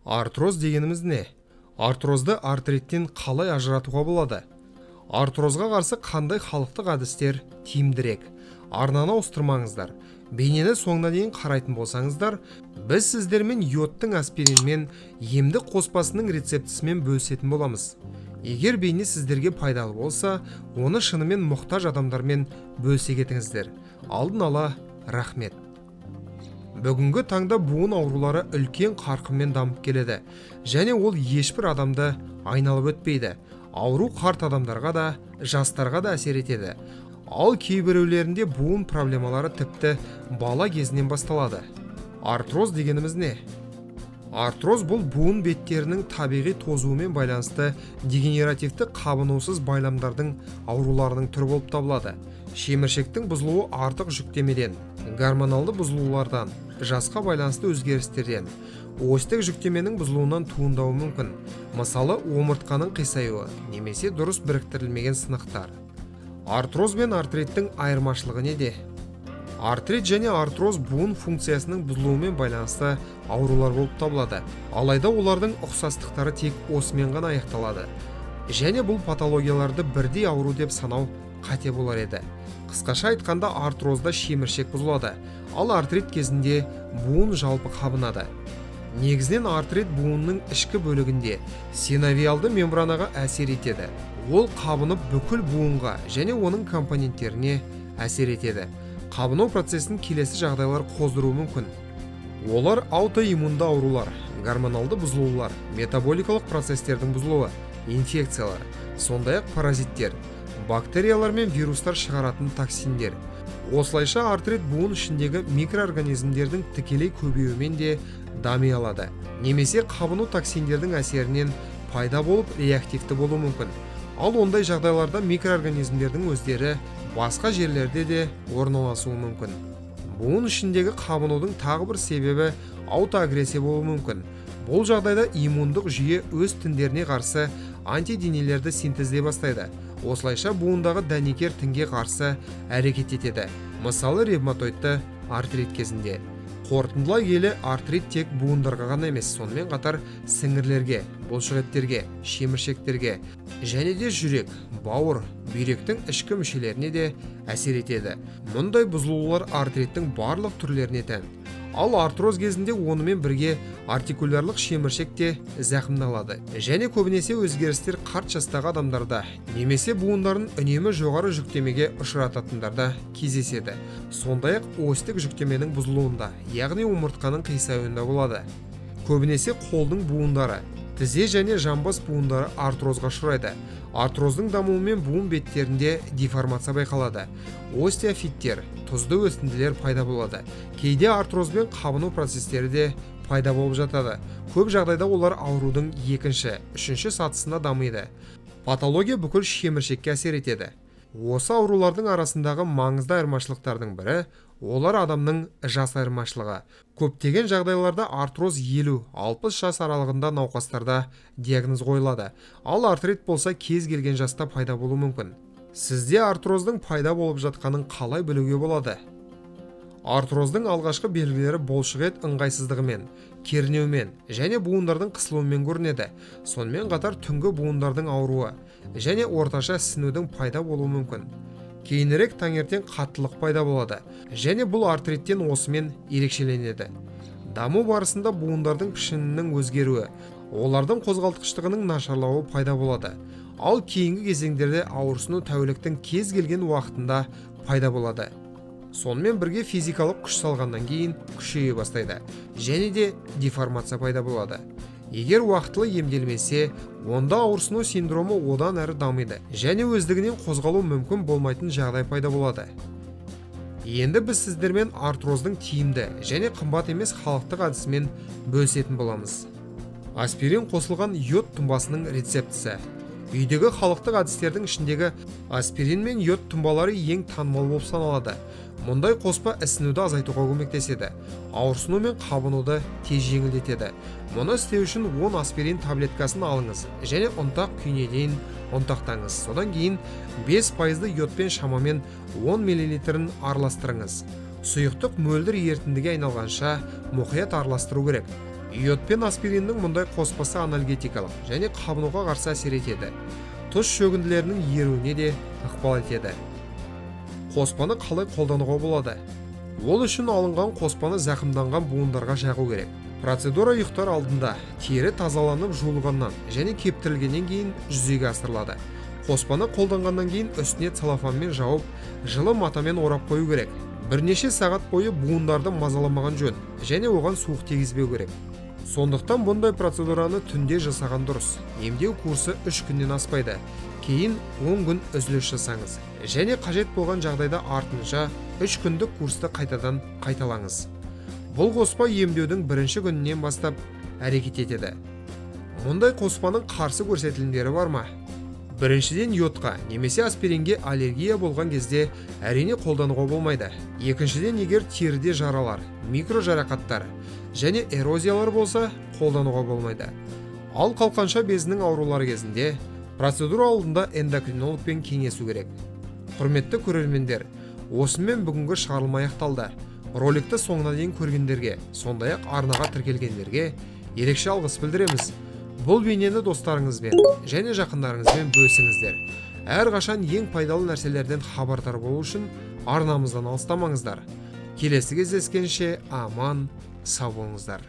Артроз дегеніміз не? Артрозды артриттен қалай ажыратуға болады? Артрозға қарсы қандай халықтық әдістер тиімдірек? Арнаны ауыстырмаңыздар. Бейнені соңына дейін қарайтын болсаңыздар, біз сіздермен йодтың аспиринмен емдік қоспасының рецептісімен бөлісетін боламыз. Егер бейне сіздерге пайдалы болса, оны шынымен мұқтаж адамдармен бөлісе кетіңіздер. Алдын ала рахмет. Бүгінгі таңда буын аурулары үлкен қарқынмен дамып келеді, және ол ешбір адамды айналып өтпейді. Ауру қарт адамдарға да, жастарға да әсер етеді. Ал кейбіреулерінде буын проблемалары тіпті бала кезінен басталады. Артроз дегеніміз не? Артроз бұл буын беттерінің табиғи тозуымен байланысты дегенеративті қабынусыз байламдардың ауруларының түрі болып табылады. Шеміршектің бұзылуы артық жүктемеден, гормоналды бұзылулардан, жасқа байланысты өзгерістерден, осьтік жүктеменің бұзылуынан туындауы мүмкін. Мысалы, омыртқаның қисаюы немесе дұрыс біріктірілмеген сынықтар. Артроз бен артриттің айырмашылығы неде? Артрит және артроз буын функциясының бұзылуымен байланысты аурулар болып табылады. Алайда олардың ұқсастықтары тек осымен ғана аяқталады. Және бұл патологияларды бірдей ауру деп санау қате болар еді. Қысқаша айтқанда, артрозда шеміршек бұзылады, ал артрит кезінде буын жалпы қабынады. Негізінен артрит буынның ішкі бөлігінде синовиалды мембранаға әсер етеді. Ол қабынып бүкіл буынға және оның компоненттеріне әсер етеді. Қабыну процесін келесі жағдайлар қоздыруы мүмкін. Олар аутоиммунды аурулар, гормоналды бұзылулар, метаболикалық процестердің бұзылуы, инфекциялар, сондай-ақ паразиттер, бактериялар мен вирустар шығаратын токсиндер. Осылайша артрит буын ішіндегі микроорганизмдердің тікелей көбеюімен де дами алады. Немесе қабыну токсиндердің әсерінен пайда болып реактивті болуы мүмкін. Ал ондай жағдайларда микроорганизмдердің өздері басқа жерлерде де орналасуы мүмкін. Буын ішіндегі қабынудың тағы бір себебі аутоагрессия болуы мүмкін. Бұл жағдайда иммундық жүйе өз тіндеріне қарсы антиденелерді синтездей бастайды. Осылайша буындағы дәнекер тінге қарсы әрекет етеді. Мысалы, ревматоидты артрит кезінде. Қорытындылай келе, артрит тек буындарға ғана емес, сонымен қатар сіңірлерге, бұлшықеттерге, шеміршектерге және де жүрек, бауыр, бүйректің ішкі мүшелеріне де әсер етеді. Мұндай бұзылулар артриттің барлық түрлеріне тән. Ал артроз кезінде онымен бірге артикулярлық шеміршек те зақымдалады. Және көбінесе өзгерістер қарт жастағы адамдарда немесе буындарын үнемі жоғары жүктемеге ұшырататындарда кездеседі. Сондай-ақ осьтік жүктеменің бұзылуында, яғни омыртқаның қисаюында болады. Көбінесе қолдың буындары, тізе және жамбас буындары артрозға ұшырайды. Артроздың дамуымен буын беттерінде деформация байқалады. Остеофиттер, тұзды өсінділер пайда болады. Кейде артрозбен қабыну процестері де пайда болып жатады. Көп жағдайда олар аурудың екінші, үшінші сатысында дамиды. Патология бүкіл шеміршекке әсер етеді. Осы аурулардың арасындағы маңызды айырмашылықтардың бірі олар адамның жас айырмашылығы. Көптеген жағдайларда артроз 50-60 жас аралығында науқастарда диагноз қойылады. Ал артрит болса кез келген жаста пайда болуы мүмкін. Сізде артроздың пайда болып жатқанын қалай білуге болады? Артроздың алғашқы белгілері бұлшықет ыңғайсыздығымен, кернеумен және буындардың қысылуымен көрінеді. Сонымен қатар түнгі буындардың ауруы және орташа ісінудің пайда болуы мүмкін. Кейінірек таңертең қаттылық пайда болады, және бұл артриттен осымен ерекшеленеді. Даму барысында буындардың пішінінің өзгеруі, олардың қозғалтқыштығының нашарлауы пайда болады. Ал кейінгі кезеңдерде ауырсыну тәуліктің кез келген уақытында пайда болады. Сонымен бірге физикалық күш салғаннан кейін күшейе бастайды, және де деформация пайда болады. Егер уақытылы емделмесе, онда ауырсыну синдромы одан әрі дамиды, және өздігінен қозғалу мүмкін болмайтын жағдай пайда болады. Енді біз сіздермен артроздың тиімді және қымбат емес халықтық әдісімен бөлісетін боламыз. Аспирин қосылған йод тұнбасының рецептісі. Үйдегі халықтық әдістердің ішіндегі аспирин мен йод тұнбалары ең танымал болып саналады. Мұндай қоспа ісінуді азайтуға көмектеседі, ауырсыну мен қабынуды тез жеңілдетеді. Мұны істеу үшін 10 аспирин таблеткасын алыңыз және ұнтақ күйіне дейін ұнтақтаңыз. Содан кейін 5% йодпен шамамен 10 мл араластырыңыз. Сұйықтық мөлдір ерітіндіге айналғанша мұқият араластыру керек. Йод пен аспириннің мұндай қоспасы анальгетикалық және қабынуға қарсы әсер етеді. Тұз шөгінділерінің еруіне де ықпал етеді. Қоспаны қалай қолдануға болады? Ол үшін алынған қоспаны зақымданған буындарға жағу керек. Процедура ұйықтар алдында тері тазаланып жуылғаннан және кептірілгеннен кейін жүзеге асырылады. Қоспаны қолданғаннан кейін үстіне целлофанмен жауып, жылы матамен орап қою керек. Бірнеше сағат бойы буындарды мазаламаған жөн және оған суық тигізбеу керек. Сондықтан бұндай процедураны түнде жасаған дұрыс. Емдеу курсы 3 күннен аспайды. Кейін 10 күн үзіліс жасаңыз. Және қажет болған жағдайда артынша 3 күндік курсты қайтадан қайталаңыз. Бұл қоспа емдеудің бірінші күнінен бастап әрекет етеді. Мұндай қоспаның қарсы көрсетілімдері бар ма? Біріншіден, йодқа немесе аспиринге аллергия болған кезде әрине қолдануға болмайды. Екіншіден, егер теріде жаралар, микро жарақаттар және эрозиялар болса, қолдануға болмайды. Ал қалқанша безінің аурулары кезінде процедура алдында эндокринологпен кеңесу керек. Құрметті көрермендер, осымен бүгінгі шығарылым аяқталды. Роликті соңына дейін көргендерге, сондай-ақ арнаға тіркелгендерге ерекше алғыс білдіреміз. Бұл бейнені достарыңызбен және жақындарыңызбен бөлісіңіздер. Әрқашан ең пайдалы нәрселерден хабардар болу үшін арнамыздан алыстамаңыздар. Келесі кездескенше аман, сау болыңыздар.